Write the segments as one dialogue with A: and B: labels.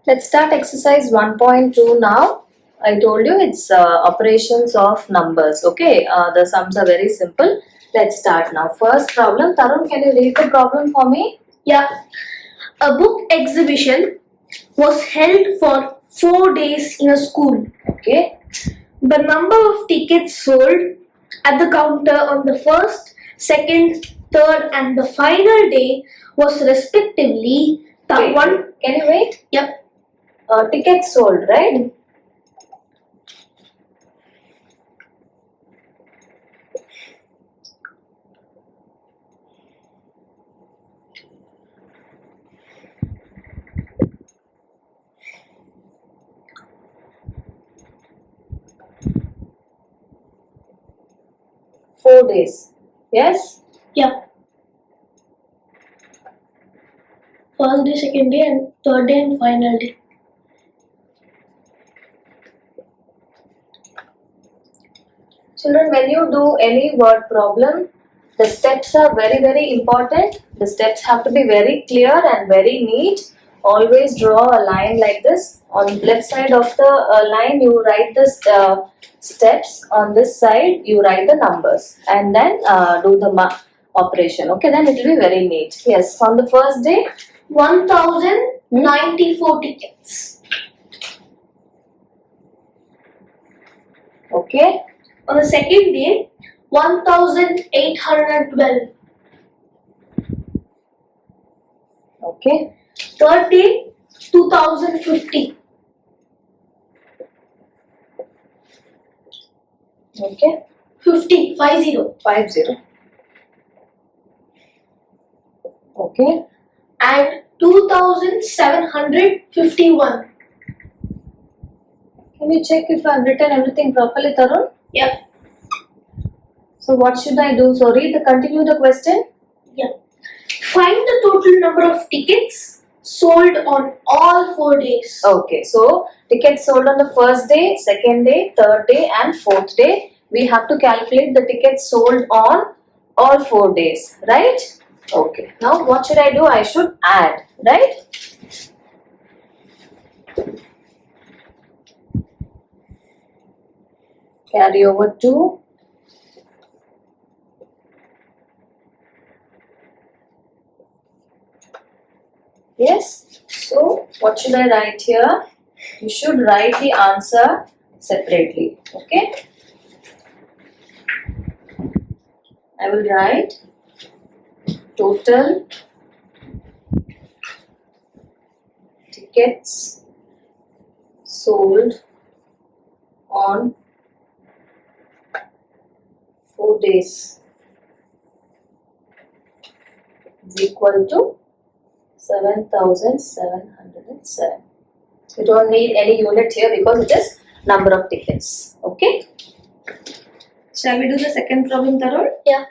A: Let's start exercise 1.2 now. I told you it's operations of numbers. Okay, the sums are very simple. Let's start now. First problem. Tarun, can you read the problem for me?
B: Yeah. A book exhibition was held for 4 days in a school.
A: Okay.
B: The number of tickets sold at the counter on the first, second, third, and the final day was respectively
A: Wait,
B: one.
A: Can you wait?
B: Yep.
A: Tickets sold, right? Four days. Yes?
B: Yeah. First day, second day, and third day, and final day.
A: Children, when you do any word problem, the steps are very important. The steps have to be very clear and very neat. Always draw a line like this. On left side of the line, you write the steps. On this side, you write the numbers. And then do the operation. Okay, then it will be very neat. Yes, on the first day,
B: 1094 tickets.
A: Okay.
B: On the second day, 1812.
A: Okay.
B: Third day, 2050.
A: Okay.
B: 50. 50.
A: 50. Okay.
B: And 2751.
A: Can you check if I've written everything properly, Tarun?
B: Yep.
A: So what should I do? So continue the question.
B: Yeah. Find the total number of tickets sold on all 4 days.
A: Okay, so tickets sold on the first day, second day, third day and fourth day. We have to calculate the tickets sold on all 4 days, right? Okay, now what should I do? I should add, right? Carry over to yes. So what should I write here? You should write the answer separately. Okay. I will write total tickets sold on 4 days is equal to 7,707. You don't need any unit here because it is number of tickets. Okay. Shall we do the second problem, Tarun?
B: Yeah.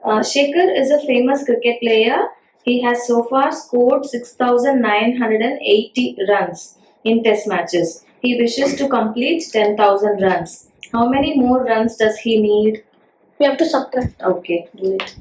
A: Shekhar is a famous cricket player. He has so far scored 6,980 runs in test matches. He wishes to complete 10,000 runs. How many more runs does he need?
B: We have to subtract.
A: Okay, do it.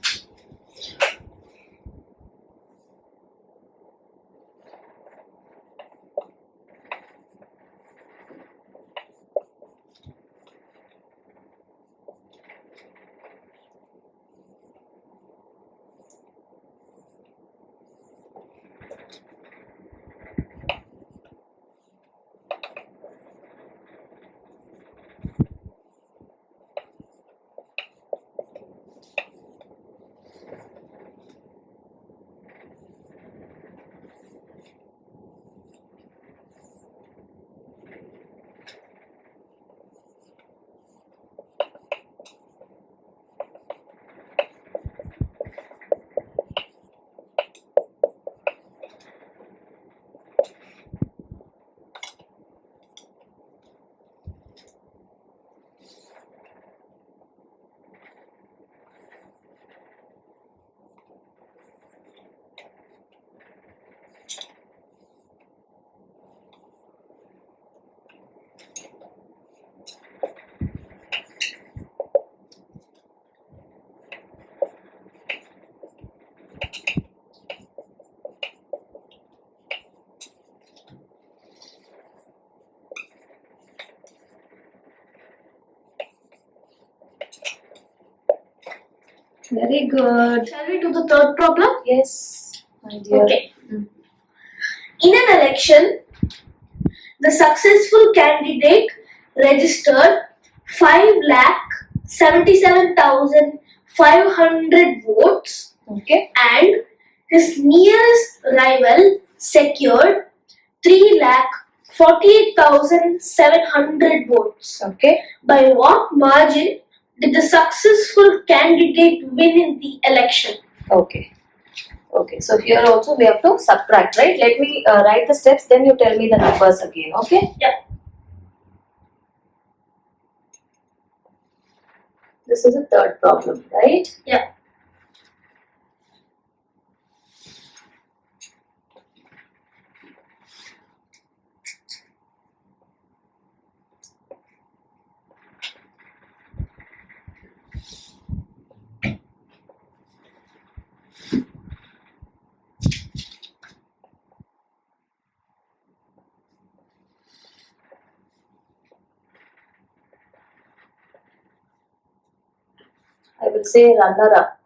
A: Very good.
B: Shall we do the third problem?
A: Yes, my dear.
B: Okay. In an election, the successful candidate registered 5,77,500 votes,
A: Okay.
B: and his nearest rival secured 3,48,700 votes.
A: Okay.
B: By what margin did the successful candidate win in the election?
A: Okay. Okay. So here also we have to subtract, right? Let me write the steps. Then you tell me the numbers again. Okay.
B: Yeah.
A: This is a third problem, right?
B: Yeah.
A: I will say runner up.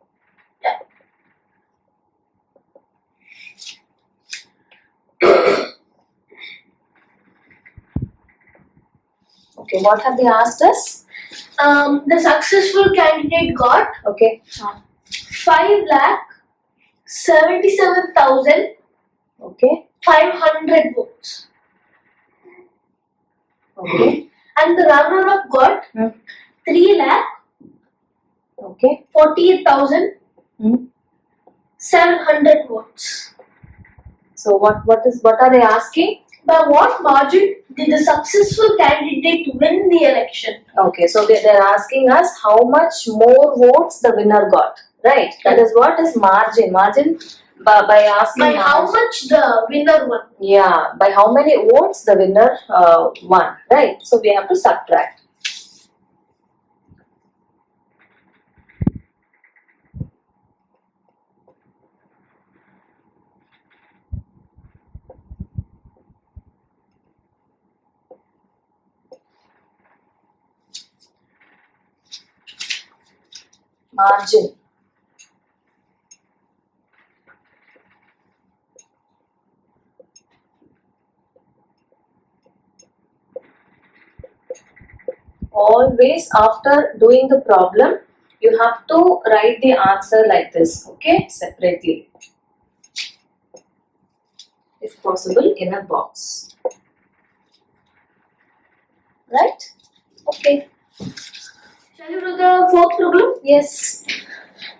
B: Yeah.
A: Okay. What have they asked us?
B: The successful candidate got
A: Okay.
B: 5,77,500
A: Okay.
B: votes,
A: Okay.
B: and the runner-up got
A: Hmm.
B: 3,48,700
A: Okay.
B: votes.
A: So what are they asking?
B: By what margin did the successful candidate win the election?
A: Okay, so they're asking us how much more votes the winner got, right? That is what is margin. Margin by asking.
B: By how much the winner won?
A: Yeah, by how many votes the winner won, right? So we have to subtract. Margin. Always after doing the problem, you have to write the answer like this, okay? Separately. If possible, in a box. Right? Okay.
B: Shall we do the fourth problem?
A: Yes.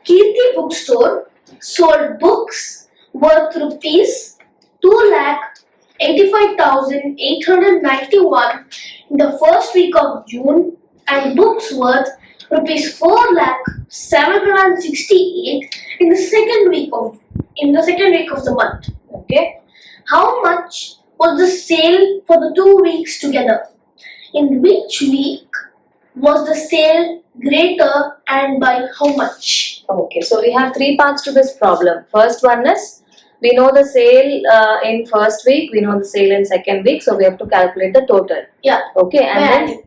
B: Kirti Bookstore sold books worth rupees 2,85,891 in the first week of June, and books worth rupees 4,768 in the second week of the month.
A: Okay.
B: How much was the sale for the 2 weeks together? In which week was the sale greater, and by how much?
A: Okay, so we have three parts to this problem. First one is we know the sale in first week, we know the sale in second week, so we have to calculate the total.
B: Yeah.
A: Okay, and
B: By
A: then
B: adding.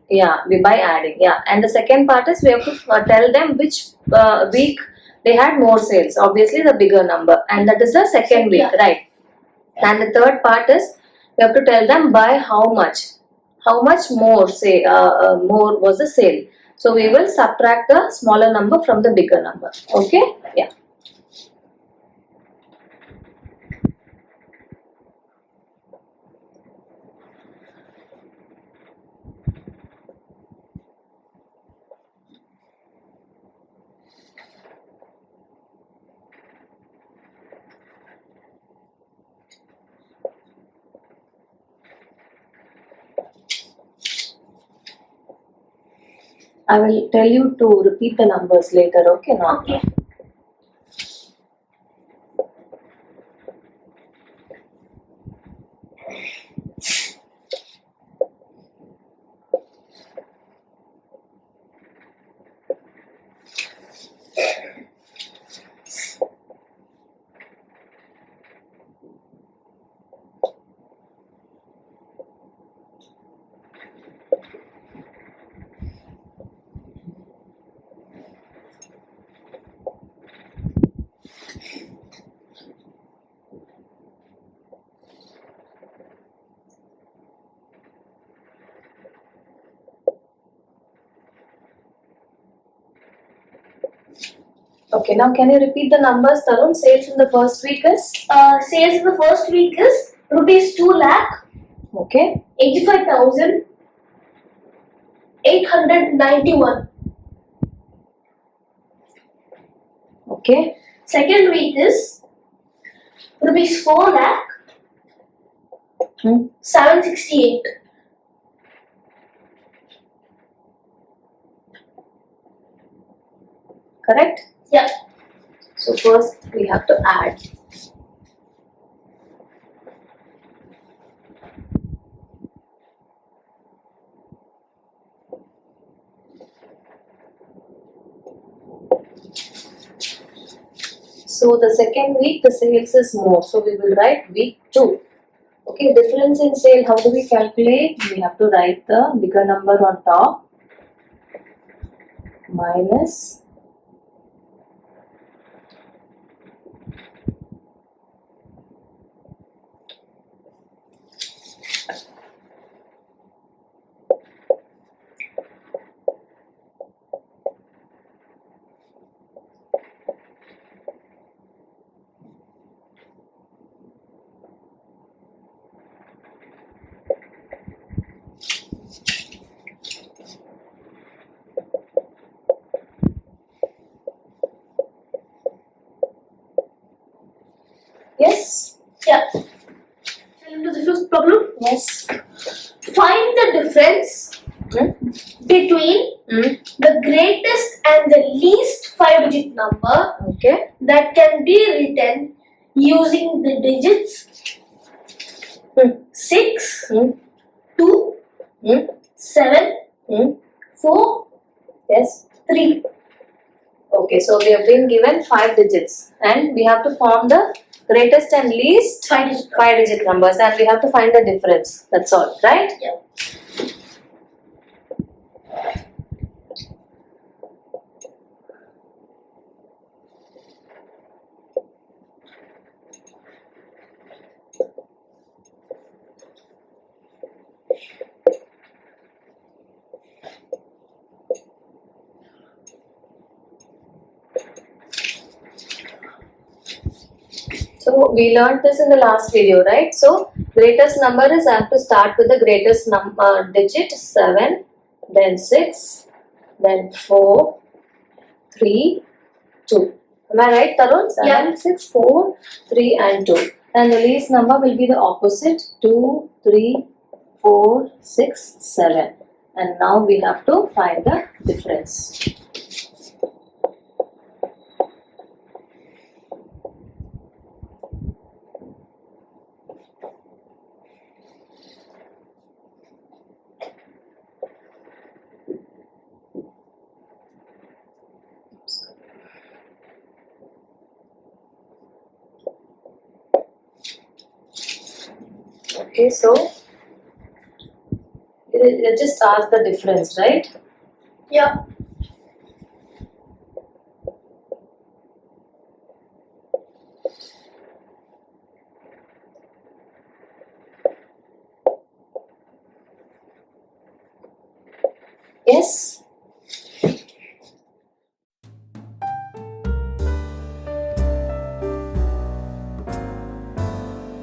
A: we by adding. Yeah, and the second part is we have to tell them which week they had more sales. Obviously, the bigger number, and that is the second week,
B: Yeah.
A: right? And the third part is we have to tell them by how much more say more was the sale. So we will subtract the smaller number from the bigger number. Okay? Yeah. I will tell you to repeat the numbers later. Okay? Now.
B: Okay.
A: Okay, now can you repeat the numbers, Tarun? Sales in the first week is?
B: Sales in the first week is rupees 2 lakh
A: Okay.
B: 85,891.
A: Okay.
B: Second week is rupees 4 lakh 768.
A: Correct?
B: Yeah.
A: So first we have to add. So the second week the sales is more. So we will write week 2. Okay, difference in sale, how do we calculate? We have to write the bigger number on top minus yes,
B: Yeah. Shall we do the fifth problem?
A: yes.
B: Find the difference between the greatest and the least 5-digit number
A: Okay.
B: that can be written using the digits 6, 2, 7, 4,
A: Yes.
B: 3.
A: Okay, so we have been given 5 digits and we have to form the greatest and least 5-digit numbers and we have to find the difference. That's all, right?
B: Yeah.
A: So we learned this in the last video, right? So greatest number is I have to start with the greatest number digit 7, then 6, then 4, 3, 2. Am I right, Tarun? 7,
B: Yeah.
A: 6, 4, 3 and 2. And the least number will be the opposite 2, 3, 4, 6, 7. And now we have to find the difference. Okay, so it just ask the difference, right?
B: Yeah.
A: Yes.